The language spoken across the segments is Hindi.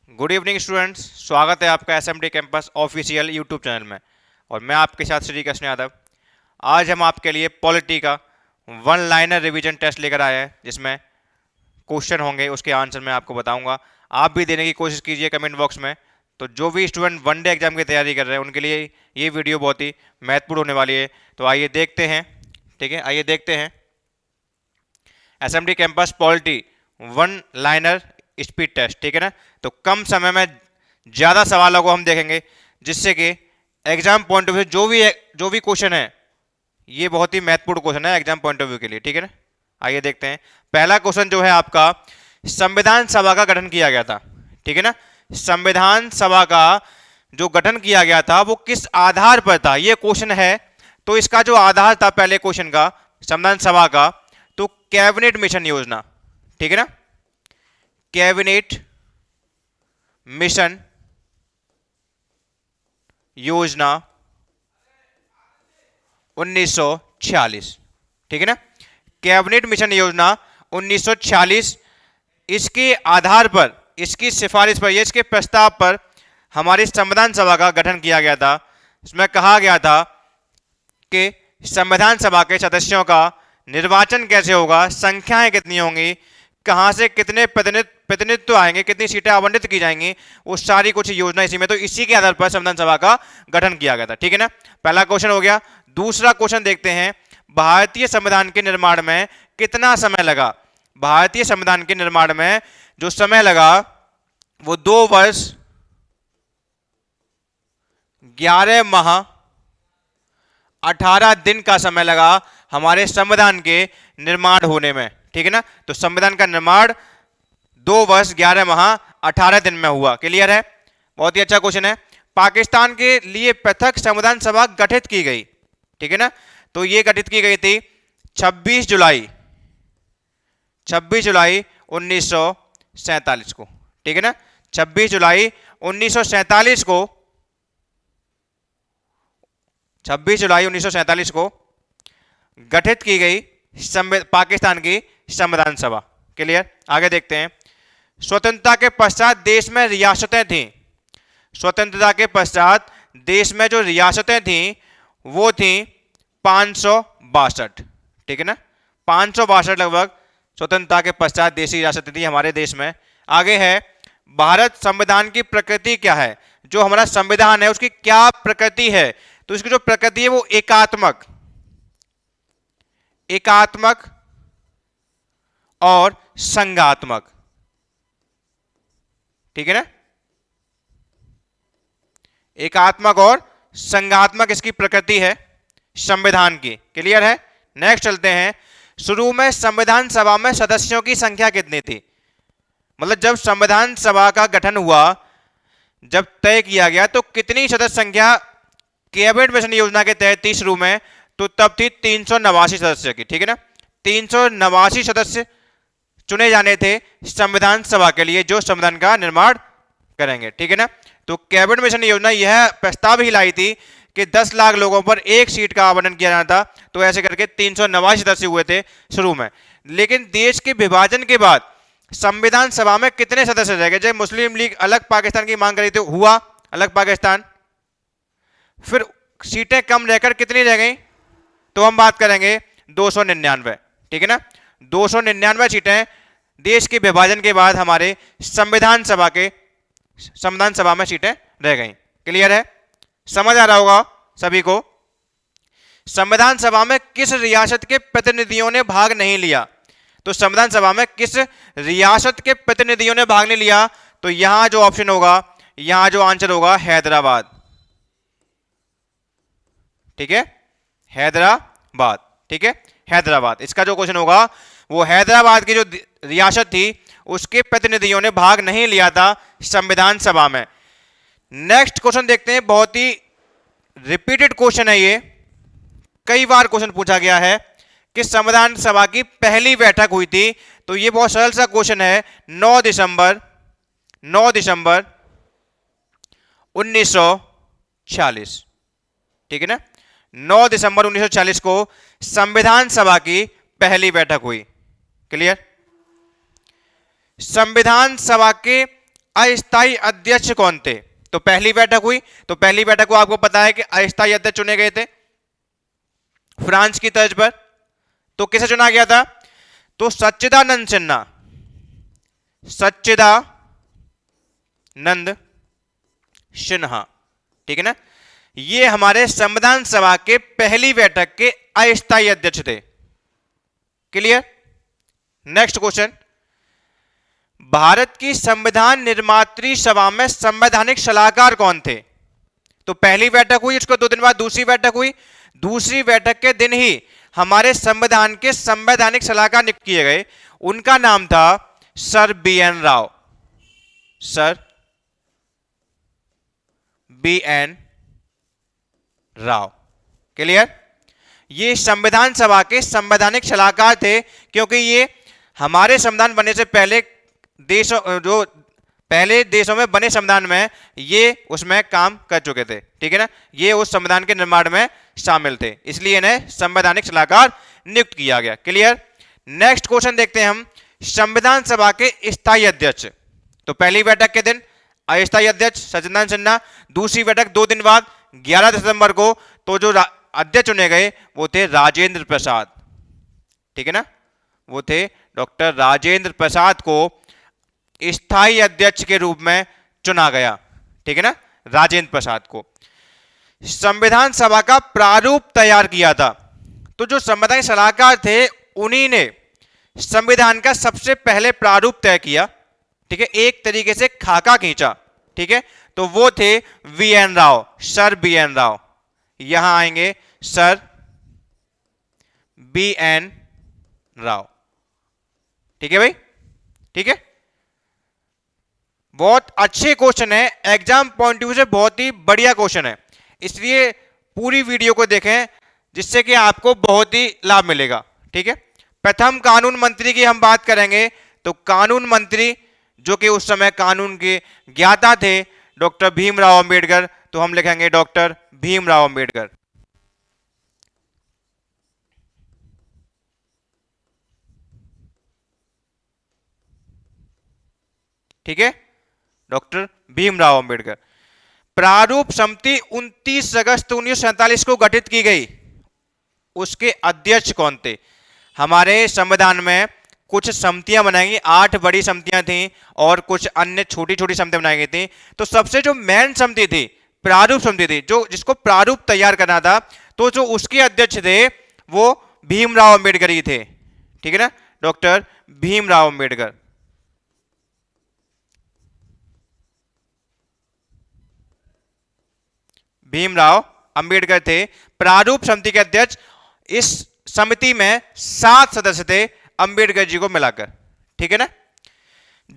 गुड इवनिंग स्टूडेंट्स, स्वागत है आपका SMD campus official YouTube channel में। और मैं आपके साथ श्री कृष्ण यादव। आज हम आपके लिए पॉलिटी का वन लाइनर रिवीजन टेस्ट लेकर आए हैं, जिसमें क्वेश्चन होंगे, उसके आंसर मैं आपको बताऊंगा। आप भी देने की कोशिश कीजिए कमेंट बॉक्स में। तो जो भी स्टूडेंट वनडे एग्जाम की तैयारी कर रहे हैं उनके लिए ये वीडियो बहुत ही महत्वपूर्ण होने वाली है। तो आइए देखते हैं। ठीक है, आइए देखते हैं SMD campus polity one liner speed test. ठीक है ना। तो कम समय में ज़्यादा सवालों को हम देखेंगे, जिससे कि एग्जाम पॉइंट ऑफ व्यू जो भी क्वेश्चन है, ये बहुत ही महत्वपूर्ण क्वेश्चन है एग्जाम पॉइंट ऑफ व्यू के लिए। ठीक है ना। आइए देखते हैं। पहला क्वेश्चन जो है आपका, संविधान सभा का गठन किया गया था। ठीक है ना। संविधान सभा का जो गठन किया गया था वो किस आधार पर था, ये क्वेश्चन है। तो इसका जो आधार था पहले क्वेश्चन का, संविधान सभा का, तो कैबिनेट मिशन योजना। ठीक है ना। कैबिनेट मिशन योजना 1946। ठीक है ना। कैबिनेट मिशन योजना 1946, इसके आधार पर, इसकी सिफारिश पर, इसके प्रस्ताव पर हमारी संविधान सभा का गठन किया गया था। इसमें कहा गया था कि संविधान सभा के सदस्यों का निर्वाचन कैसे होगा, संख्याएं कितनी होंगी, कहां से कितने प्रतिनिधित्व आएंगे, कितनी सीटें आवंटित की जाएंगी, वो सारी कुछ योजना इसी में। तो इसी के आधार पर संविधान सभा का गठन किया गया था। ठीक है ना। पहला क्वेश्चन हो गया। दूसरा क्वेश्चन देखते हैं, भारतीय संविधान के निर्माण में कितना समय लगा। भारतीय संविधान के निर्माण में जो समय लगा वो 2 वर्ष 11 माह 18 दिन का समय लगा हमारे संविधान के निर्माण होने में। ठीक है ना। तो संविधान का निर्माण 2 वर्ष 11 माह 18 दिन में हुआ। क्लियर है। बहुत ही अच्छा क्वेश्चन है। पाकिस्तान के लिए पृथक संविधान सभा गठित की गई। ठीक है ना। तो ये गठित की गई थी 26 जुलाई 1947 को। ठीक है ना। 26 जुलाई 1947 को, 26 जुलाई 1947 को गठित की गई पाकिस्तान की संविधान सभा। क्लियर। आगे देखते हैं। स्वतंत्रता के पश्चात देश में रियासतें थीं। स्वतंत्रता के पश्चात देश में जो रियासतें थीं वो थीं 562। ठीक है ना। 562 लगभग स्वतंत्रता के पश्चात देशी रियासतें थी हमारे देश में। आगे है, भारत संविधान की प्रकृति क्या है। जो हमारा संविधान है उसकी क्या प्रकृति है। तो इसकी जो प्रकृति है वो एकात्मक और संघात्मक। ठीक है ना। एकात्मक और संघात्मक इसकी प्रकृति है संविधान की। क्लियर है। नेक्स्ट चलते हैं। शुरू में संविधान सभा में सदस्यों की संख्या कितनी थी। मतलब जब संविधान सभा का गठन हुआ, जब तय किया गया, तो कितनी सदस्य संख्या कैबिनेट मिशन योजना के तहत थी शुरू में, तो तब थी 389 सदस्य की। ठीक है ना। 389 सदस्य चुने जाने थे संविधान सभा के लिए, जो संविधान का निर्माण करेंगे। ठीक है ना। तो कैबिनेट मिशन योजना यह प्रस्ताव ही लाई थी कि 10 लाख लोगों पर एक सीट का आवंटन किया जाना था। तो ऐसे करके 389 सदस्य हुए थे शुरू में। लेकिन देश के विभाजन के बाद संविधान सभा में कितने सदस्य रह गए। जब मुस्लिम लीग अलग पाकिस्तान की मांग करी तो हुआ अलग पाकिस्तान, फिर सीटें कम रहकर कितनी रह गई, तो हम बात करेंगे 299। ठीक है ना। 299 सीटें देश के विभाजन के बाद हमारे संविधान सभा में सीटें रह गई। क्लियर है। समझ आ रहा होगा सभी को। संविधान सभा में किस रियासत के प्रतिनिधियों ने भाग नहीं लिया। तो संविधान सभा में किस रियासत के प्रतिनिधियों ने भाग नहीं लिया, तो यहां जो ऑप्शन होगा, यहां जो आंसर होगा, हैदराबाद। ठीक है। हैदराबाद। ठीक है। हैदराबाद इसका जो क्वेश्चन होगा, वो हैदराबाद की जो रियासत थी उसके प्रतिनिधियों ने भाग नहीं लिया था संविधान सभा में। नेक्स्ट क्वेश्चन देखते हैं। बहुत ही रिपीटेड क्वेश्चन है ये, कई बार क्वेश्चन पूछा गया है कि संविधान सभा की पहली बैठक हुई थी। तो ये बहुत सरल सा क्वेश्चन है। 9 दिसंबर 1946। ठीक है ना। 9 दिसंबर 1940 को संविधान सभा की पहली बैठक हुई। क्लियर। संविधान सभा के अस्थायी अध्यक्ष कौन थे? तो पहली बैठक हुई, तो पहली बैठक को आपको पता है कि अस्थायी अध्यक्ष चुने गए थे फ्रांस की तर्ज पर। तो किसे चुना गया था? तो सच्चिदानंद सिन्हा, सच्चिदानंद सिन्हा, ठीक है ना। ये हमारे संविधान सभा के पहली बैठक के अस्थायी अध्यक्ष थे। क्लियर? नेक्स्ट क्वेश्चन, भारत की संविधान निर्मात्री सभा में संवैधानिक सलाहकार कौन थे? तो पहली बैठक हुई, उसको 2 दिन बाद दूसरी बैठक हुई। दूसरी बैठक के दिन ही हमारे संविधान के संवैधानिक सलाहकार नियुक्त किए गए। उनका नाम था sir B N. Rao, sir B N. Rao. Clear? ये संविधान सभा के संवैधानिक सलाहकार थे, क्योंकि ये हमारे संविधान बनने से पहले जो पहले देशों में बने संविधान में ये उसमें काम कर चुके थे, ठीक है ना। ये उस संविधान के निर्माण में शामिल थे, इसलिए इन्हें संवैधानिक सलाहकार नियुक्त किया गया। क्लियर? नेक्स्ट क्वेश्चन देखते हैं हम, संविधान सभा के स्थायी अध्यक्ष। तो पहली बैठक के दिन अस्थायी अध्यक्ष सच्चिदानंद सिन्हा, दूसरी बैठक 2 दिन बाद 11 दिसंबर को, तो जो अध्यक्ष चुने गए वो थे राजेंद्र प्रसाद, ठीक है ना। वो थे डॉक्टर राजेंद्र प्रसाद को स्थायी अध्यक्ष के रूप में चुना गया, ठीक है ना, राजेंद्र प्रसाद को। संविधान सभा का प्रारूप तैयार किया था, तो जो संवैधानिक सलाहकार थे उन्हीं ने संविधान का सबसे पहले प्रारूप तय किया, ठीक है, एक तरीके से खाका खींचा, ठीक है। तो वो थे V N. Rao, sir B N. Rao. यहां आएंगे सर बी.एन. राव, ठीक है भाई, ठीक है। बहुत अच्छे क्वेश्चन है, एग्जाम पॉइंट ऑफ व्यू से बहुत ही बढ़िया क्वेश्चन है, इसलिए पूरी वीडियो को देखें जिससे कि आपको बहुत ही लाभ मिलेगा, ठीक है। प्रथम कानून मंत्री की हम बात करेंगे, तो कानून मंत्री जो कि उस समय कानून के ज्ञाता थे डॉक्टर भीमराव अंबेडकर, तो हम लिखेंगे डॉक्टर भीमराव अंबेडकर। ठीक है, डॉक्टर भीमराव अंबेडकर। प्रारूप समिति 29 अगस्त 1947 को गठित की गई, उसके अध्यक्ष कौन थे? हमारे संविधान में कुछ समितियां बनाई गई, 8 बड़ी समितियां थीं और कुछ अन्य छोटी छोटी समितियां बनाई गई थी। तो सबसे जो मेन समिति थी प्रारूप समिति थी, जो जिसको प्रारूप तैयार करना था, तो जो उसके अध्यक्ष थे वो भीमराव अंबेडकर ही थे, ठीक है ना, डॉक्टर भीमराव अंबेडकर। भीमराव अंबेडकर थे प्रारूप समिति के अध्यक्ष। इस समिति में 7 सदस्य थे अंबेडकर जी को मिलाकर, ठीक है ना।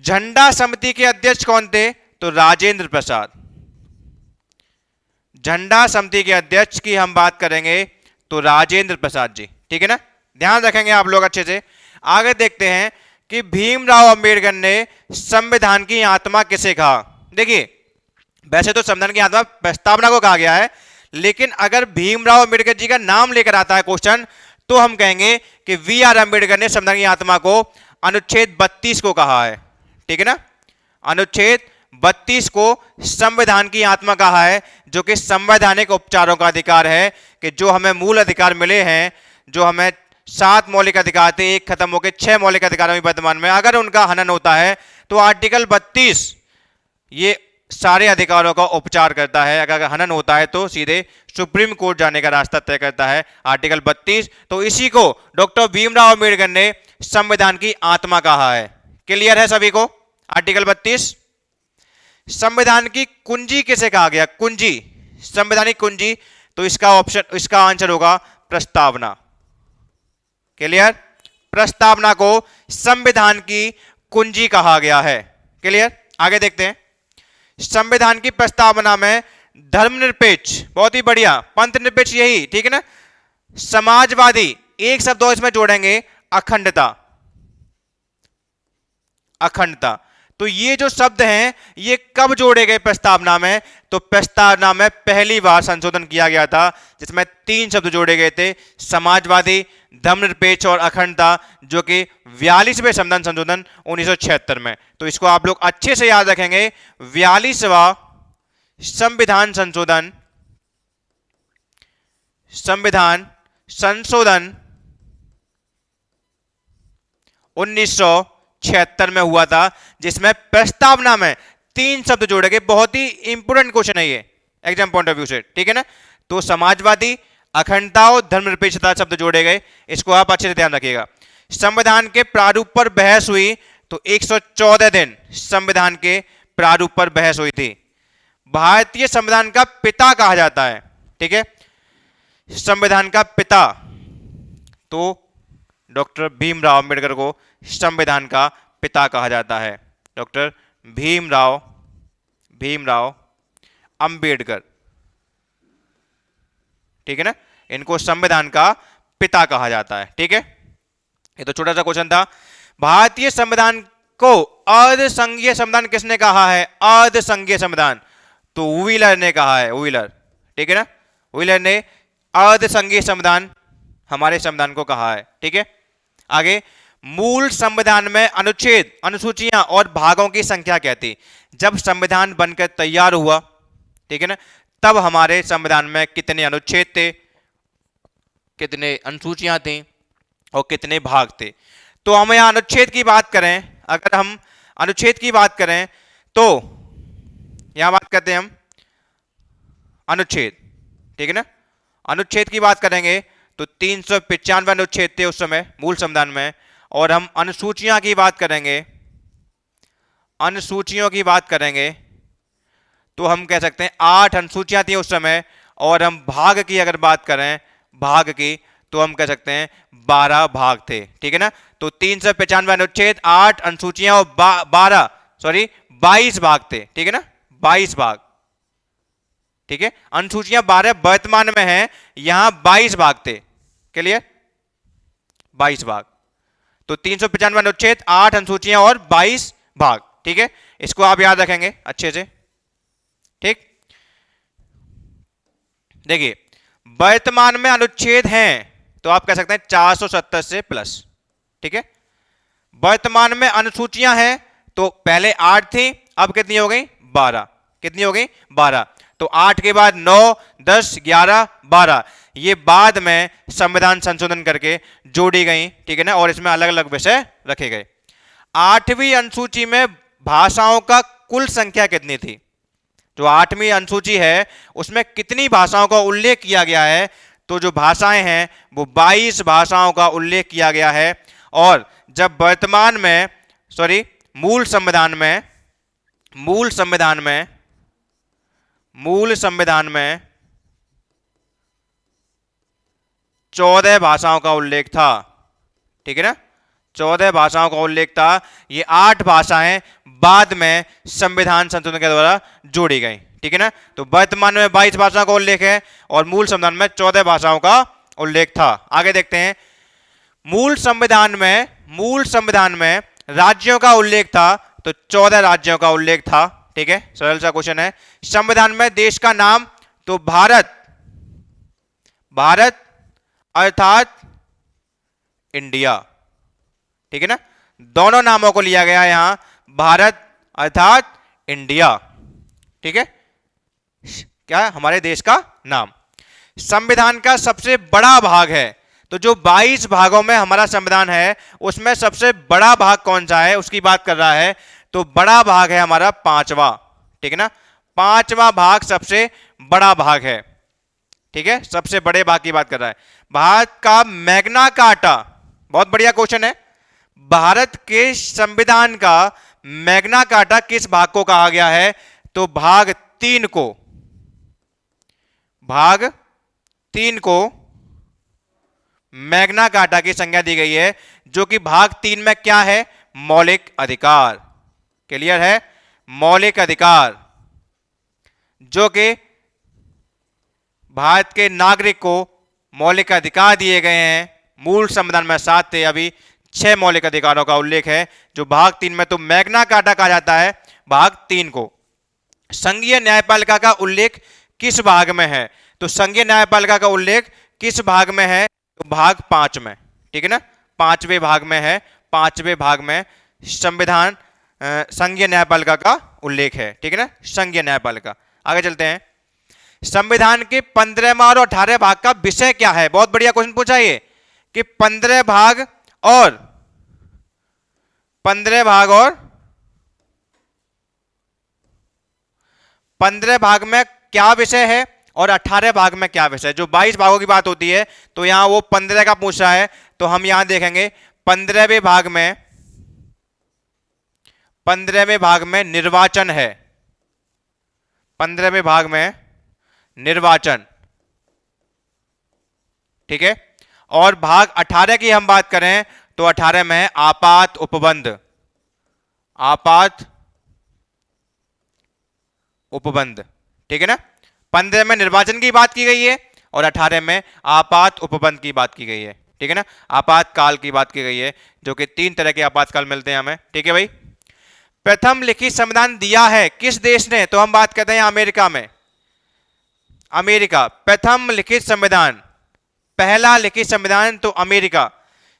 झंडा समिति के अध्यक्ष कौन थे? तो राजेंद्र प्रसाद। झंडा समिति के अध्यक्ष की हम बात करेंगे तो राजेंद्र प्रसाद जी, ठीक है ना, ध्यान रखेंगे आप लोग अच्छे से। आगे देखते हैं कि भीमराव अंबेडकर ने संविधान की आत्मा किसे कहा। देखिए, वैसे तो संविधान की आत्मा प्रस्तावना को कहा गया है, लेकिन अगर भीमराव अंबेडकर जी का नाम लेकर आता है क्वेश्चन, तो हम कहेंगे कि वी.आर. अंबेडकर ने संविधान की आत्मा को अनुच्छेद 32 को कहा है, ठीक है ना। अनुच्छेद 32 को संविधान की आत्मा कहा है, जो कि संवैधानिक उपचारों का अधिकार है, कि जो हमें मूल अधिकार मिले हैं, जो हमें 7 मौलिक अधिकार थे, एक खत्म होकर 6 मौलिक अधिकारों में वर्तमान में, अगर उनका हनन होता है तो आर्टिकल 32 ये सारे अधिकारों का उपचार करता है। अगर हनन होता है तो सीधे सुप्रीम कोर्ट जाने का रास्ता तय करता है आर्टिकल 32। तो इसी को डॉक्टर भीमराव अंबेडकर ने संविधान की आत्मा कहा है। क्लियर है सभी को? आर्टिकल 32। संविधान की कुंजी किसे कहा गया? कुंजी, संवैधानिक कुंजी। तो इसका आंसर होगा प्रस्तावना। क्लियर? प्रस्तावना को संविधान की कुंजी कहा गया है। क्लियर? आगे देखते हैं। संविधान की प्रस्तावना में धर्मनिरपेक्ष, बहुत ही बढ़िया, पंथ निरपेक्ष, यही ठीक है ना, समाजवादी, एक शब्द और इसमें जोड़ेंगे, अखंडता। अखंडता। तो ये जो शब्द हैं ये कब जोड़े गए प्रस्तावना में? तो प्रस्तावना में पहली बार संशोधन किया गया था, जिसमें 3 शब्द जोड़े गए थे, समाजवादी, धर्मनिरपेक्ष और अखंडता, जो कि 42वें संविधान संशोधन 1976 में। तो इसको आप लोग अच्छे से याद रखेंगे, 42वां संविधान संशोधन 1976 में हुआ था, जिसमें प्रस्तावना में 3 शब्द जोड़े गए। बहुत ही इंपोर्टेंट क्वेश्चन है ये एग्जाम पॉइंट ऑफ व्यू से, ठीक है ना। तो समाजवादी, अखंडता और धर्मनिरपेक्षता शब्द जोड़े गए, इसको आप अच्छे से ध्यान रखिएगा। संविधान के प्रारूप पर बहस हुई तो 114 दिन संविधान के प्रारूप पर बहस हुई थी। भारतीय संविधान का पिता कहा जाता है, ठीक है, संविधान का पिता, तो डॉक्टर भीमराव अंबेडकर को संविधान का पिता कहा जाता है। डॉक्टर भीमराव अंबेडकर, ठीक है ना, इनको संविधान का पिता कहा जाता है, ठीक है। ये तो छोटा सा क्वेश्चन था। भारतीय संविधान को अर्ध संघीय संविधान किसने कहा है? अर्ध संघीय संविधान तो व्हीलर ने कहा है, व्हीलर, ठीक है ना, व्हीलर ने अर्ध संघीय संविधान हमारे संविधान को कहा है, ठीक है। आगे, मूल संविधान में अनुच्छेद, अनुसूचियां और भागों की संख्या क्या थी? जब संविधान बनकर तैयार हुआ, ठीक है ना, तब हमारे संविधान में कितने अनुच्छेद थे, कितने अनुसूचियां थी और कितने भाग थे? तो हम यहां अनुच्छेद की बात करें, अगर हम अनुच्छेद की बात करें तो यहां बात करते हैं हम अनुच्छेद, ठीक है ना। अनुच्छेद की बात करेंगे तो 395 अनुच्छेद थे उस समय मूल संविधान में। और हम अनुसूचियां की बात करेंगे, अनुसूचियों की बात करेंगे तो हम कह सकते हैं 8 अनुसूचियां थी उस समय। और हम भाग की अगर बात करें, भाग की, तो हम कह सकते हैं 12 भाग थे, ठीक है ना। तो 395 अनुच्छेद, 8 अनुसूचियां और 22 भाग थे, ठीक है ना, 22 भाग, ठीक है। अनुसूचियां 12 वर्तमान में हैं, यहां 22 भाग थे, क्लियर, 22 भाग। तो 395 अनुच्छेद, 8 अनुसूचियां और 22 भाग, ठीक है। इसको आप याद रखेंगे अच्छे से, ठीक। देखिए, वर्तमान में अनुच्छेद हैं तो आप कह सकते हैं 470 से प्लस, ठीक है। वर्तमान में अनुसूचियां हैं तो पहले 8 थी, अब कितनी हो गई? 12। कितनी हो गई? 12। तो 8 के बाद 9, 10, 11, 12, ये बाद में संविधान संशोधन करके जोड़ी गई, ठीक है ना, और इसमें अलग अलग विषय रखे गए। 8वीं अनुसूची में भाषाओं का कुल संख्या कितनी थी? जो 8वीं अनुसूची है उसमें कितनी भाषाओं का उल्लेख किया गया है? तो जो भाषाएं हैं वो 22 भाषाओं का उल्लेख किया गया है। और जब वर्तमान में, मूल संविधान में 14 भाषाओं का उल्लेख था, ठीक है ना, 14 भाषाओं का उल्लेख था। ये 8 भाषाएं बाद में संविधान संशोधन के द्वारा जोड़ी गई, ठीक है ना। तो वर्तमान में 22 भाषाओं का उल्लेख है और मूल संविधान में 14 भाषाओं का उल्लेख था। आगे देखते हैं, मूल संविधान में राज्यों का उल्लेख था तो 14 राज्यों का उल्लेख था, ठीक है, सरल सा क्वेश्चन है। संविधान में देश का नाम तो भारत अर्थात इंडिया, ठीक है ना, दोनों नामों को लिया गया यहां, भारत अर्थात इंडिया, ठीक है, क्या है? हमारे देश का नाम। संविधान का सबसे बड़ा भाग है, तो जो 22 भागों में हमारा संविधान है उसमें सबसे बड़ा भाग कौन सा है उसकी बात कर रहा है। तो बड़ा भाग है हमारा 5वां, ठीक है ना, 5वां भाग सबसे बड़ा भाग है, ठीक है, सबसे बड़े भाग की बात कर रहा है। भारत का मैग्ना कार्टा, बहुत बढ़िया क्वेश्चन है, भारत के संविधान का मैग्ना कार्टा किस भाग को कहा गया है? तो भाग 3 को मैग्ना कार्टा की संज्ञा दी गई है, जो कि भाग 3 में क्या है? मौलिक अधिकार, क्लियर है, मौलिक अधिकार, जो कि भारत के नागरिक को मौलिक अधिकार दिए गए हैं। मूल संविधान में 7 थे, अभी 6 मौलिक अधिकारों का उल्लेख है जो भाग 3 में, तो मैग्ना कार्टा कहा जाता है भाग 3 को। संघीय न्यायपालिका का उल्लेख किस भाग में है? तो संघीय न्यायपालिका का उल्लेख किस भाग में है? तो भाग 5 में, ठीक है ना, 5वें भाग में है, 5वें भाग में संविधान संघीय न्यायपालिका का उल्लेख है, ठीक है ना, संघीय न्यायपालिका। आगे चलते हैं। संविधान के 15वें और 18वें भाग का विषय क्या है? बहुत बढ़िया क्वेश्चन पूछा ये कि 15 भाग और 15 भाग और 15 भाग में क्या विषय है और 18 भाग में क्या विषय है। जो 22 भागों की बात होती है तो यहां वो 15 का पूछा है, तो हम यहां देखेंगे 15वें भाग में, 15वें भाग में निर्वाचन है, 15वें भाग में निर्वाचन, ठीक है। और भाग 18 की हम बात करें तो 18 में है आपात उपबंध, आपात उपबंध, ठीक है ना। 15 में निर्वाचन की बात की गई है और 18 में आपात उपबंध की बात की गई है, ठीक है ना, आपातकाल की बात की गई है, जो कि 3 तरह के आपातकाल मिलते हैं हमें, ठीक है भाई। प्रथम लिखित संविधान दिया है किस देश ने? तो हम बात करते हैं अमेरिका में, अमेरिका प्रथम लिखित संविधान, पहला लिखित संविधान तो अमेरिका।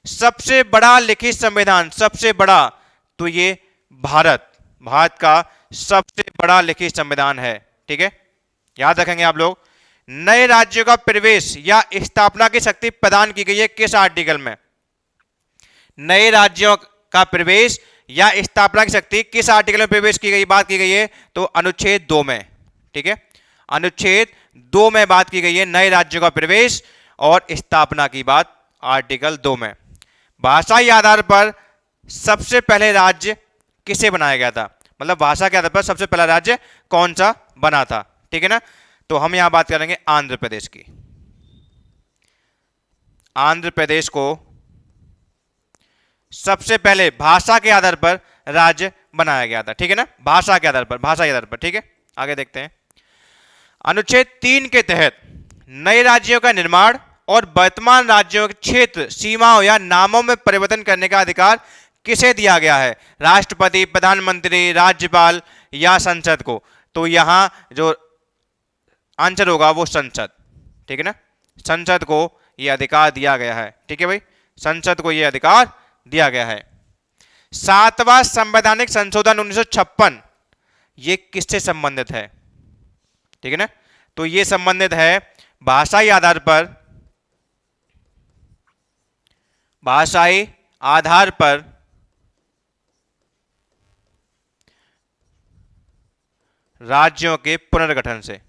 सबसे बड़ा लिखित संविधान, सबसे बड़ा तो ये भारत, भारत का सबसे बड़ा लिखित संविधान है, ठीक है, याद रखेंगे आप लोग। नए राज्यों का प्रवेश या स्थापना की शक्ति प्रदान की गई है किस आर्टिकल में? नए राज्यों का प्रवेश या स्थापना की शक्ति किस आर्टिकल में प्रवेश की गई, बात की गई है? तो अनुच्छेद 2 में, ठीक है, अनुच्छेद 2 में बात की गई है नए राज्यों का प्रवेश और स्थापना की बात आर्टिकल 2 में। भाषाई आधार पर सबसे पहले राज्य किसे बनाया गया था? मतलब भाषा के आधार पर सबसे पहला राज्य कौन सा बना था, ठीक है ना। तो हम यहां बात करेंगे आंध्र प्रदेश की। आंध्र प्रदेश को सबसे पहले भाषा के आधार पर राज्य बनाया गया था, ठीक है ना, भाषा के आधार पर, भाषा के आधार पर, ठीक है। आगे देखते हैं। अनुच्छेद 3 के तहत नए राज्यों का निर्माण और वर्तमान राज्यों के क्षेत्र, सीमाओं या नामों में परिवर्तन करने का अधिकार किसे दिया गया है? राष्ट्रपति, प्रधानमंत्री, राज्यपाल या संसद को? तो यहां जो आंसर होगा वो संसद, ठीक है ना, संसद को यह अधिकार दिया गया है, ठीक है भाई, संसद को यह अधिकार दिया गया है। 7वां संवैधानिक संशोधन 1956 ये किससे संबंधित है? ठीक है ना, तो ये संबंधित है भाषाई आधार पर, भाषाई आधार पर राज्यों के पुनर्गठन से,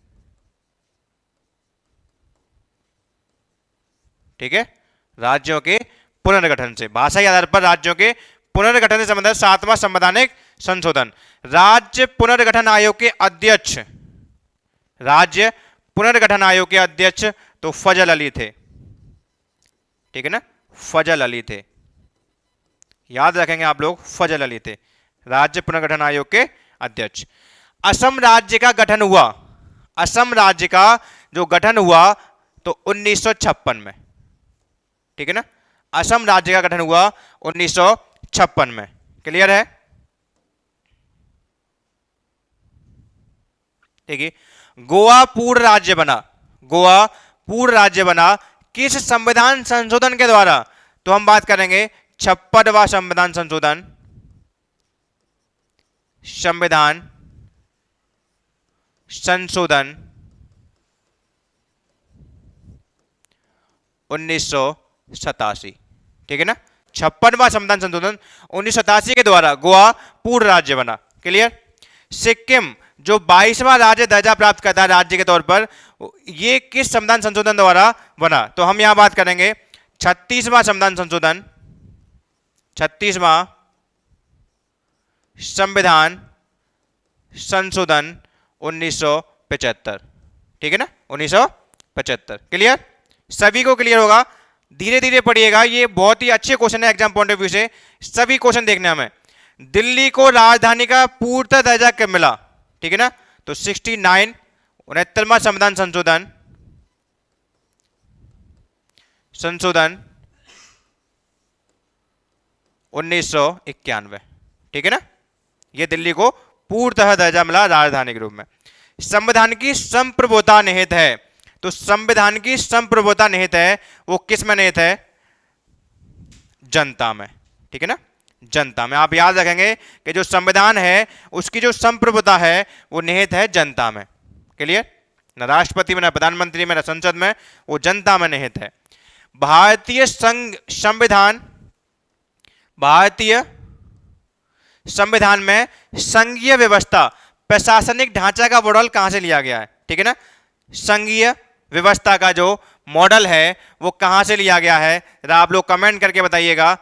ठीक है, राज्यों के पुनर्गठन से, भाषाई आधार पर राज्यों के पुनर्गठन से संबंधित 7वां संवैधानिक संशोधन। राज्य पुनर्गठन आयोग के अध्यक्ष, राज्य पुनर्गठन आयोग के अध्यक्ष तो फजल अली थे, ठीक है ना, फजल अली थे, याद रखेंगे आप लोग, फजल अली थे राज्य पुनर्गठन आयोग के अध्यक्ष। असम राज्य का गठन हुआ, असम राज्य का जो गठन हुआ तो 1956 में, ठीक है ना, असम राज्य का गठन हुआ 1956 में, क्लियर है, ठीक है। गोवा पूर्ण राज्य बना, गोवा पूर्ण राज्य बना किस संविधान संशोधन के द्वारा? तो हम बात करेंगे 56वां संविधान संशोधन, संविधान संशोधन 1987, ठीक है ना, 56वां संविधान संशोधन 1987 के द्वारा गोवा पूर्ण राज्य बना, क्लियर। सिक्किम जो 22वां राज्य दर्जा प्राप्त करता है राज्य के तौर पर, ये किस संविधान संशोधन द्वारा बना? तो हम यहां बात करेंगे 36वां संविधान संशोधन, 36वां संविधान संशोधन 1975, ठीक है ना, 1975, क्लियर, सभी को क्लियर होगा। धीरे धीरे पढ़िएगा, ये बहुत ही अच्छे क्वेश्चन है एग्जाम पॉइंट ऑफ व्यू से, सभी क्वेश्चन देखने हमें। दिल्ली को राजधानी का पूर्णतः दर्जा कब मिला? ठीक है ना, तो 69 69वां संविधान संशोधन, संशोधन 1991, ठीक है ना, ये दिल्ली को पूर्णतः दर्जा मिला राजधानी के रूप में। संविधान की संप्रभुता निहित है, तो संविधान की संप्रभुता निहित है, वो किस में निहित है? जनता में। ठीक है ना, जनता में। आप याद रखेंगे कि जो संविधान है उसकी जो संप्रभुता है वो निहित है जनता में। क्लियर? न राष्ट्रपति में, न प्रधानमंत्री में, न संसद में, वो जनता में निहित है। भारतीय संविधान में संघीय व्यवस्था, प्रशासनिक ढांचा का मॉडल कहां से लिया गया है? ठीक है ना, संघीय व्यवस्था का जो मॉडल है वो कहां से लिया गया है? आप लोग कमेंट करके बताइएगा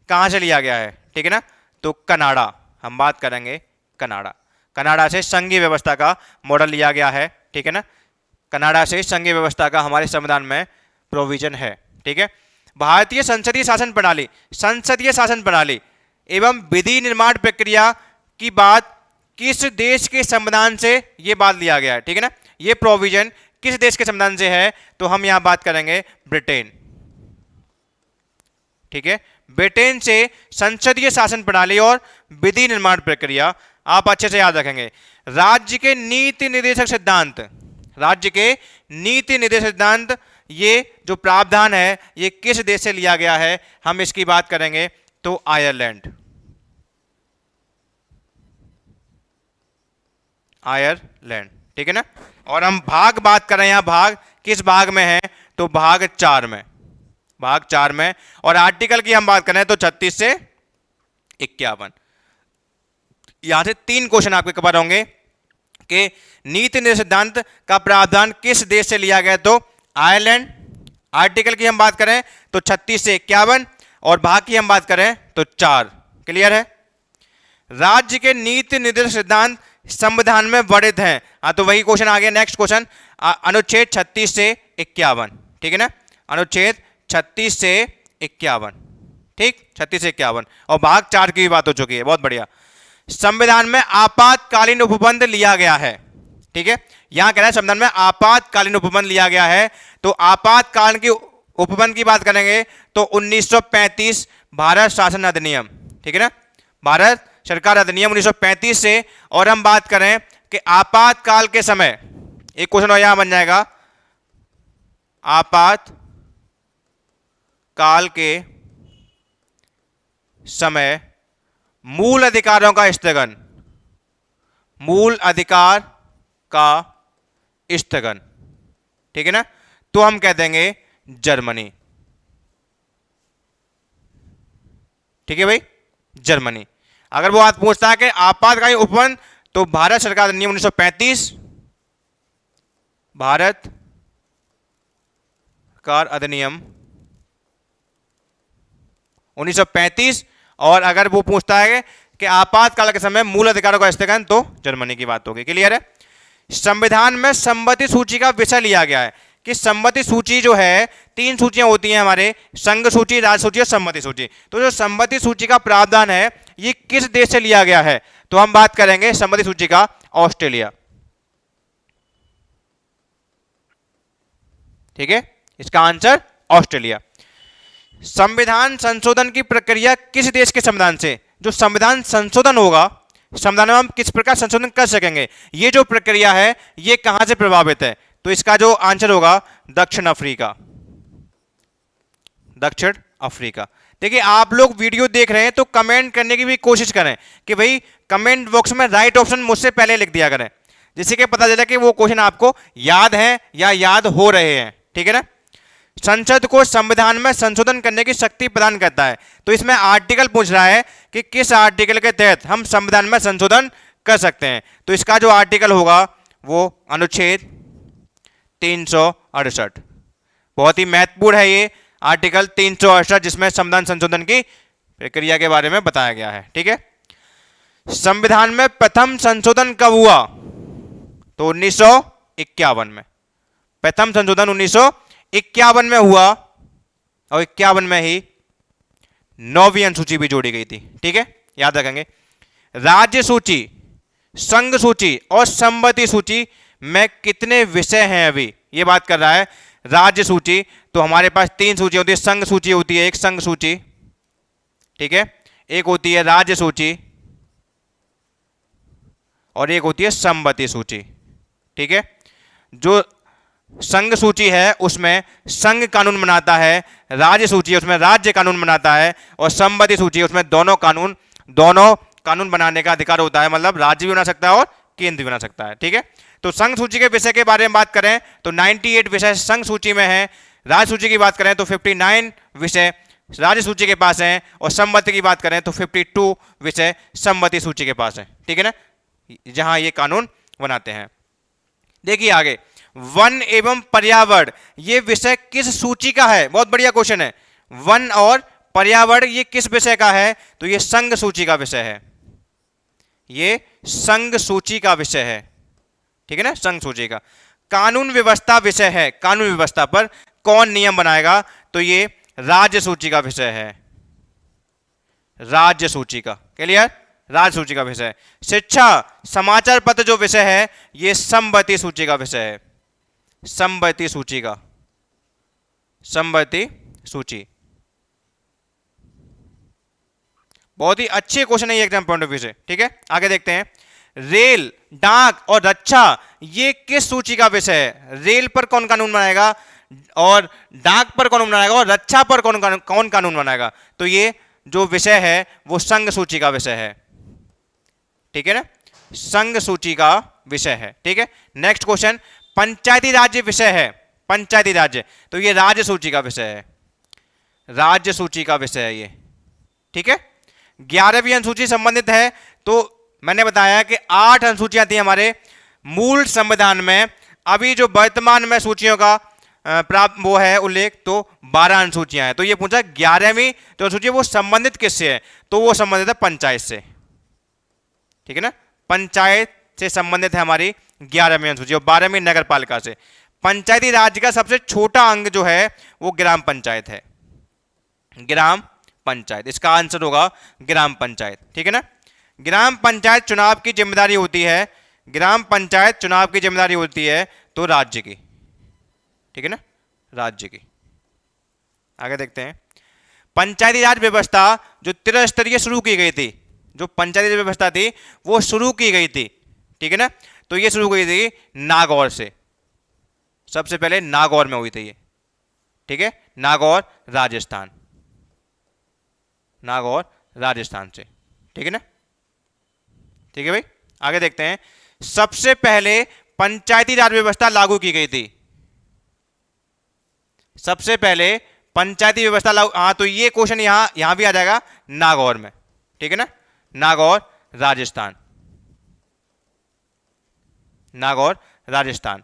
कहां से लिया गया है। ठीक है ना, तो कनाडा, हम बात करेंगे कनाडा से संघीय व्यवस्था का मॉडल लिया गया है। ठीक है ना, कनाडा से संघीय व्यवस्था का हमारे संविधान में प्रोविजन है। ठीक है, भारतीय संसदीय शासन प्रणाली एवं विधि निर्माण प्रक्रिया की बात किस देश के संविधान से ये बात लिया गया है? ठीक है ना, ये प्रोविजन किस देश के संविधान से है? तो हम यहां बात करेंगे ब्रिटेन। ठीक है, ब्रिटेन से संसदीय शासन प्रणाली और विधि निर्माण प्रक्रिया आप अच्छे से याद रखेंगे। राज्य के नीति निर्देशक सिद्धांत, ये जो प्रावधान है ये किस देश से लिया गया है? हम इसकी बात करेंगे तो आयरलैंड। ठीक है ना, और हम भाग बात कर रहे हैं, यहां भाग किस भाग में है? तो भाग 4 में। और आर्टिकल की हम बात करें तो 36 से 51। यहां से 3 क्वेश्चन आपके कवर होंगे कि नीति निर्देशक सिद्धांत का प्रावधान किस देश से लिया गया? तो आयरलैंड। आर्टिकल की हम बात करें तो 36 से 51, और भाग की हम बात करें तो 4। क्लियर है? राज्य के नीति निर्देशक सिद्धांत संविधान में वर्णित हैं। हाँ, तो वही क्वेश्चन आ गया। नेक्स्ट क्वेश्चन, अनुच्छेद 36 से 51। ठीक है ना, अनुच्छेद 36 से 51। ठीक, 36 से 51। और भाग 4 की भी बात हो चुकी है। बहुत बढ़िया। संविधान में आपातकालीन उपबंध लिया गया है। ठीक है, यहां कह रहा है संविधान में आपातकालीन उपबंध लिया गया है, तो आपातकाल की उपबंध की बात करेंगे तो 1935 भारत शासन अधिनियम। ठीक है ना, भारत सरकार अधिनियम 1935 से। और हम बात करें कि आपातकाल के समय, एक क्वेश्चन यहां बन जाएगा, आपातकाल के समय मूल अधिकारों का स्थगन, ठीक है ना, तो हम कह देंगे जर्मनी। ठीक है भाई, जर्मनी। अगर वो आज पूछता है कि आपातकालीन उपबंध, तो भारत सरकार अधिनियम 1935, भारत सरकार अधिनियम 1935। और अगर वो पूछता है कि आपातकाल के समय मूल अधिकारों का स्थगन, तो जर्मनी की बात होगी। क्लियर है? संविधान में संबंधित सूची का विषय लिया गया है कि संबंधित सूची जो है, 3 सूचियां होती हैं हमारे, संघ सूची, राज्य सूची और संबंधित सूची। तो जो संबंधित सूची का प्रावधान है ये किस देश से लिया गया है? तो हम बात करेंगे संबंधित सूची का ऑस्ट्रेलिया। ठीक है, इसका आंसर ऑस्ट्रेलिया। संविधान संशोधन की प्रक्रिया किस देश के संविधान से? जो संविधान संशोधन होगा, संविधान में हम किस प्रकार संशोधन कर सकेंगे, ये जो प्रक्रिया है ये कहां से प्रभावित है? तो इसका जो आंसर होगा दक्षिण अफ्रीका। देखिए, आप लोग वीडियो देख रहे हैं तो कमेंट करने की भी कोशिश करें कि भाई कमेंट बॉक्स में राइट ऑप्शन मुझसे पहले लिख दिया करें, जिससे कि पता चले कि वो क्वेश्चन आपको याद है या याद हो रहे हैं। ठीक है ना, संसद को संविधान में संशोधन करने की शक्ति प्रदान करता है। तो इसमें आर्टिकल पूछ रहा है कि किस आर्टिकल के तहत हम संविधान में संशोधन कर सकते हैं। तो इसका जो आर्टिकल होगा वो अनुच्छेद 368। बहुत ही महत्वपूर्ण है ये आर्टिकल 368, जिसमें संविधान संशोधन की प्रक्रिया के बारे में बताया गया है। ठीक है, संविधान में प्रथम संशोधन कब हुआ? तो 1951 में। प्रथम संशोधन 1951 में हुआ, और 51 में ही 9वीं अनुसूची भी जोड़ी गई थी। ठीक है, याद रखेंगे। राज्य सूची, संघ सूची और संबंधित सूची में कितने विषय हैं? अभी ये बात कर रहा है राज्य सूची। तो हमारे पास 3 सूची होती है। संघ सूची होती है, एक संघ सूची, ठीक है, एक होती है राज्य सूची, और एक होती है संबंधित सूची। ठीक है, जो संघ सूची है उसमें संघ कानून बनाता है, राज्य सूची है उसमें राज्य कानून बनाता है, और संबंधी सूची है उसमें दोनों कानून बनाने का अधिकार होता है, मतलब राज्य भी बना सकता है और केंद्र भी बना सकता है। ठीक है, तो संघ सूची के विषय के बारे में बात करें तो 98 विषय संघ सूची में है। राज्य सूची की बात करें तो 59 विषय राज्य सूची के पास है, और संबंधी की बात करें तो 52 विषय संबंधी सूची के पास है। ठीक है ना, जहां ये कानून बनाते हैं। देखिए आगे, वन एवं पर्यावरण ये विषय किस सूची का है? बहुत बढ़िया क्वेश्चन है। वन और पर्यावरण ये किस विषय का है? तो ये संघ सूची का विषय है, ये संघ सूची का विषय है। ठीक है ना, संघ सूची का। कानून व्यवस्था विषय है, कानून व्यवस्था पर कौन नियम बनाएगा? तो ये राज्य सूची का विषय है, राज्य सूची का। क्लियर, राज्य सूची का विषय। शिक्षा समाचार पत्र जो विषय है ये संबंधी सूची का विषय है, संबंधी सूची का, संबंधी सूची। बहुत ही अच्छे क्वेश्चन है ये एग्जाम पॉइंट ऑफ व्यू से। ठीक है, आगे देखते हैं। रेल, डाक और रक्षा ये किस सूची का विषय है? रेल पर कौन कानून बनाएगा, और डाक पर कौन बनाएगा, और रक्षा पर कौन कानून बनाएगा? तो ये जो विषय है वो संघ सूची का विषय है। ठीक है ना, संघ सूची का विषय है। ठीक है, नेक्स्ट क्वेश्चन, पंचायती राज्य विषय है, पंचायती राज्य, तो ये राज्य सूची का विषय है, राज्य सूची का विषय है ये। ठीक है, 11वीं अनुसूची संबंधित है, तो मैंने बताया कि 8 अनुसूचियां थी हमारे मूल संविधान में। अभी जो वर्तमान में सूचियों का प्राप्त वो है उल्लेख, तो 12 अनुसूचियां हैं। तो ये पूछा 11वीं जो अनुसूची वो संबंधित किससे है? तो वो संबंधित है पंचायत से। ठीक है ना, पंचायत से संबंधित है हमारी 11वीं अनुसूची, और 12वीं नगर पालिका से। पंचायती राज का सबसे छोटा अंग जो है वो ग्राम पंचायत है, ग्राम पंचायत। इसका आंसर होगा ग्राम पंचायत। ठीक है ना, ग्राम पंचायत चुनाव की जिम्मेदारी होती है, ग्राम पंचायत चुनाव की जिम्मेदारी होती है तो राज्य की। ठीक है ना, राज्य की। आगे देखते हैं, पंचायती राज व्यवस्था जो त्रिस्तरीय शुरू की गई थी, जो पंचायती राज व्यवस्था थी वो शुरू की गई थी। ठीक है ना, तो ये शुरू हुई थी नागौर से, सबसे पहले नागौर में हुई थी ये। ठीक है, नागौर राजस्थान, नागौर राजस्थान से। ठीक है ना, ठीक है भाई। आगे देखते हैं, सबसे पहले पंचायती राज व्यवस्था लागू की गई थी, सबसे पहले पंचायती व्यवस्था लागू, हाँ तो ये क्वेश्चन यहां भी आ जाएगा नागौर में। ठीक है ना, नागौर राजस्थान, नागौर राजस्थान।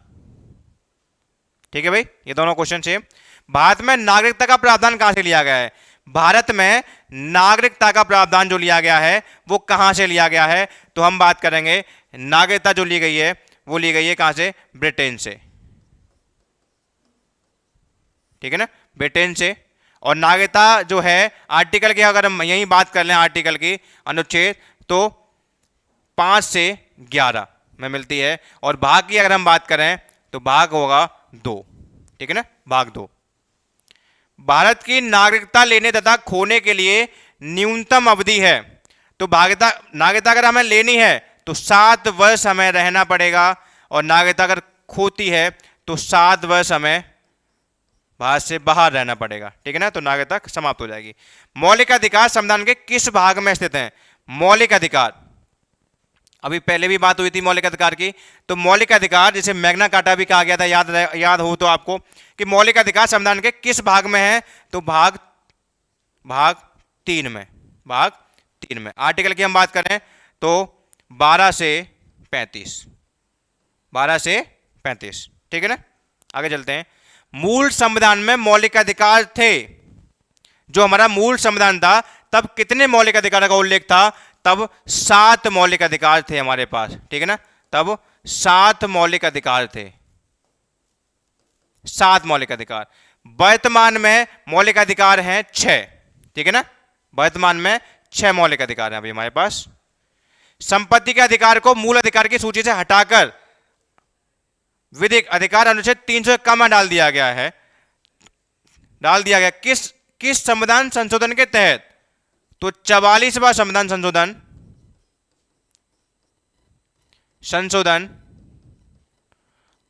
ठीक है भाई, ये दोनों क्वेश्चन सेम। भारत में नागरिकता का प्रावधान कहां से लिया गया है? भारत में नागरिकता का प्रावधान जो लिया गया है वो कहां से लिया गया है? तो हम बात करेंगे नागरिकता जो ली गई है वो ली गई है कहां से? ब्रिटेन से। ठीक है ना, ब्रिटेन से। और नागरिकता जो है आर्टिकल की, अगर हम यही बात कर लें आर्टिकल की, अनुच्छेद तो 5 से 11 में मिलती है, और भाग की अगर हम बात करें तो भाग होगा 2। ठीक है ना, भाग 2। भारत की नागरिकता लेने तथा खोने के लिए न्यूनतम अवधि है, तो नागरिकता अगर हमें लेनी है तो 7 वर्ष हमें रहना पड़ेगा, और नागरिकता अगर खोती है तो 7 वर्ष हमें भारत से बाहर रहना पड़ेगा। ठीक है ना, तो नागरिकता समाप्त हो जाएगी। मौलिक अधिकार संविधान के किस भाग में स्थित हैं? मौलिक अधिकार, अभी पहले भी बात हुई थी मौलिक अधिकार की, तो मौलिक अधिकार जिसे मैग्ना कार्टा भी कहा गया था, याद हो तो आपको, कि मौलिक अधिकार संविधान के किस भाग में है? तो भाग 3 में, भाग 3 में। आर्टिकल की हम बात करें तो 12 से 35, 12 से 35। ठीक है ना, आगे चलते हैं। मूल संविधान में मौलिक अधिकार थे, जो हमारा मूल संविधान था तब कितने मौलिक अधिकारों का उल्लेख था? तब 7 मौलिक अधिकार थे हमारे पास। ठीक है ना, तब 7 मौलिक अधिकार थे, 7 मौलिक अधिकार। वर्तमान में मौलिक अधिकार हैं 6। ठीक है ना, वर्तमान में 6 मौलिक अधिकार हैं अभी हमारे पास। संपत्ति के अधिकार को मूल अधिकार की सूची से हटाकर विधिक अधिकार अनुच्छेद 300 कम में डाल दिया गया। किस संविधान संशोधन के तहत? तो 44वां संविधान संशोधन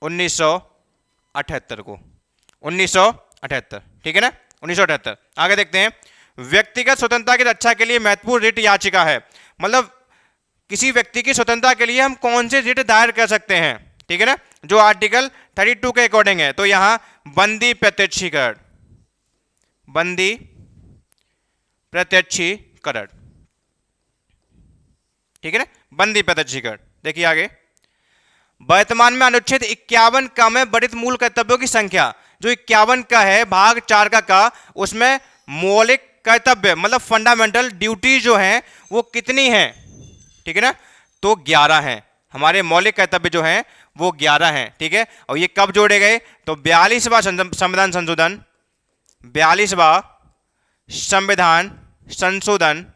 1968 1978 को, 1978, ठीक है ना, 1978। आगे देखते हैं, व्यक्तिगत स्वतंत्रता की रक्षा के लिए महत्वपूर्ण रिट याचिका है, मतलब किसी व्यक्ति की स्वतंत्रता के लिए हम कौन से रिट दायर कर सकते हैं, ठीक है ना, जो आर्टिकल 32 के अकॉर्डिंग है। तो यहां बंदी प्रत्यक्षीकरण, बंदी प्रत्यक्षीकरण, ठीक है ना, बंदी प्रत्यक्षीकरण। देखिए आगे, वर्तमान में अनुच्छेद 51 का में वर्णित मूल कर्तव्यों की संख्या, जो 51 का है भाग 4 का, उसमें मौलिक कर्तव्य मतलब फंडामेंटल ड्यूटी जो है वो कितनी है, ठीक है ना, तो 11 हैं। हमारे मौलिक कर्तव्य जो हैं वो 11 हैं, ठीक है। और ये कब जोड़े गए, तो 42वां संविधान संशोधन, 42वां संविधान संशोधन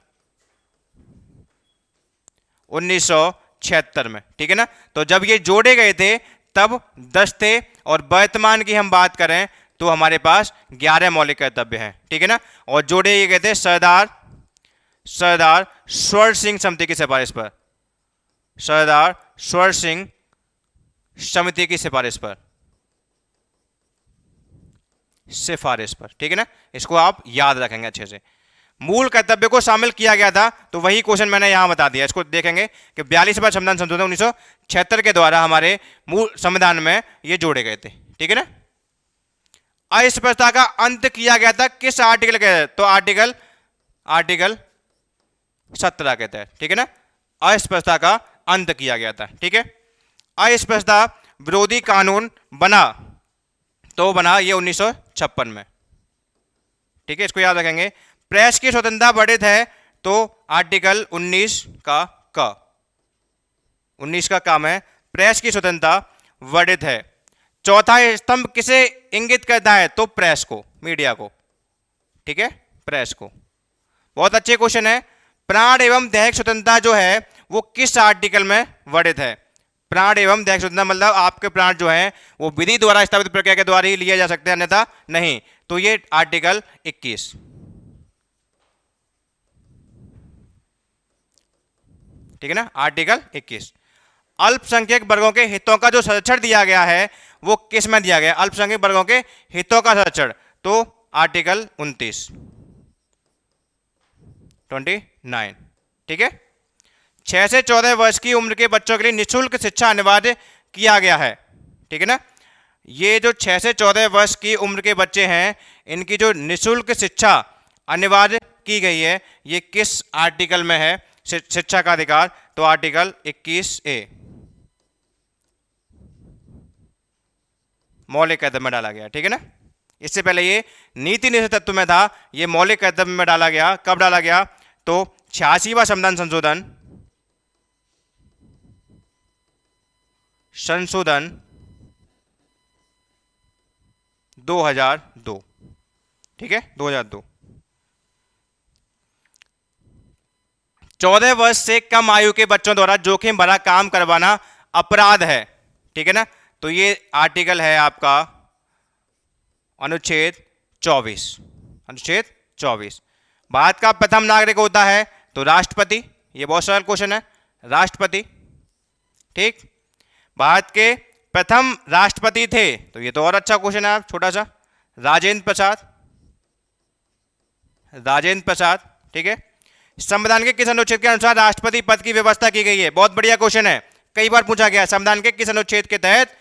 1976 में, ठीक है ना। तो जब ये जोड़े गए थे तब 10 थे, और वर्तमान की हम बात करें तो हमारे पास 11 मौलिक कर्तव्य हैं, ठीक है ना। और जोड़े ये गए थे सरदार स्वर्ण सिंह समिति की सिफारिश पर, सरदार स्वर्ण सिंह समिति की सिफारिश पर, ठीक है ना। इसको आप याद रखेंगे अच्छे से। मूल कर्तव्य को शामिल किया गया था, तो वही क्वेश्चन मैंने यहां बता दिया। इसको देखेंगे कि 42वां संविधान संशोधन 1976 के द्वारा हमारे मूल संविधान में ये जोड़े गए थे, ठीक है ना। अस्पष्टता का अंत किया गया था किस आर्टिकल के तहत, तो आर्टिकल 17 के तहत, ठीक है ना। अस्पष्टता का अंत किया गया था, ठीक है। अस्पष्टता विरोधी कानून बना, तो बना ये 1956 में, ठीक है, इसको याद रखेंगे। प्रेस की स्वतंत्रता वर्णित है, तो आर्टिकल 19 का 19 का काम है, प्रेस की स्वतंत्रता वर्णित है। चौथा स्तंभ किसे इंगित करता है, तो प्रेस को, मीडिया को, ठीक है, प्रेस को। बहुत अच्छे क्वेश्चन है। प्राण एवं दैहिक स्वतंत्रता जो है वो किस आर्टिकल में वर्णित है, प्राण एवं दैहिक स्वतंत्रता मतलब आपके प्राण जो है वो विधि द्वारा स्थापित प्रक्रिया के द्वारा ही लिए जा सकते हैं, अन्यथा नहीं। तो ये आर्टिकल 21, ठीक है ना, आर्टिकल 21। अल्पसंख्यक वर्गों के हितों का जो संरक्षण दिया गया है वो किस में दिया गया, अल्पसंख्यक वर्गों के हितों का संरक्षण, तो आर्टिकल 29, ठीक है। 6 से 14 वर्ष की उम्र के बच्चों के लिए निःशुल्क शिक्षा अनिवार्य किया गया है, ठीक है ना। ये जो 6 से 14 वर्ष की उम्र के बच्चे हैं इनकी जो निःशुल्क शिक्षा अनिवार्य की गई है, ये किस आर्टिकल में है शिक्षा का अधिकार, तो आर्टिकल 21A मौलिक कर्तव्य में डाला गया, ठीक है ना। इससे पहले ये नीति निषेध तत्व में था, ये मौलिक कर्तव्य में डाला गया। कब डाला गया, तो 86वां संविधान संशोधन 2002, ठीक है, 2002। 14 वर्ष से कम आयु के बच्चों द्वारा जोखिम भरा काम करवाना अपराध है, ठीक है ना। तो ये आर्टिकल है आपका अनुच्छेद 24। भारत का प्रथम नागरिक होता है, तो राष्ट्रपति, ये बहुत सरल क्वेश्चन है, राष्ट्रपति, ठीक। भारत के प्रथम राष्ट्रपति थे, तो ये तो और अच्छा क्वेश्चन है, छोटा सा, राजेंद्र प्रसाद, ठीक है। संविधान के किस अनुच्छेद के अनुसार राष्ट्रपति पद की व्यवस्था की गई है, बहुत बढ़िया क्वेश्चन है, कई बार पूछा गया। संविधान के किस अनुच्छेद के तहत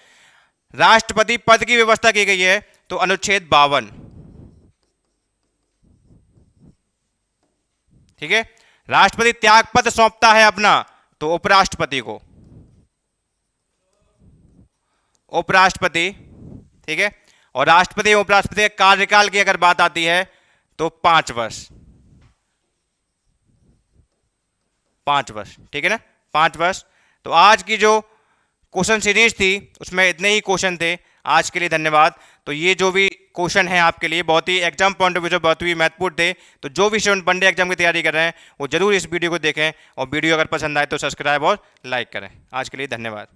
राष्ट्रपति पद की व्यवस्था की गई है, तो अनुच्छेद 52, ठीक है। राष्ट्रपति त्यागपत्र सौंपता है अपना, तो उपराष्ट्रपति को, उपराष्ट्रपति, ठीक है। और राष्ट्रपति एवं उपराष्ट्रपति के कार्यकाल की अगर बात आती है तो 5 वर्ष, ठीक है ना, 5 वर्ष। तो आज की जो क्वेश्चन सीरीज थी उसमें इतने ही क्वेश्चन थे। आज के लिए धन्यवाद। तो ये जो भी क्वेश्चन है आपके लिए बहुत ही एग्जाम पॉइंट ऑफ व्यू से बहुत ही महत्वपूर्ण थे। तो जो भी स्टूडेंट वनडे एग्जाम की तैयारी कर रहे हैं वो जरूर इस वीडियो को देखें, और वीडियो अगर पसंद आए तो सब्सक्राइब और लाइक करें। आज के लिए धन्यवाद।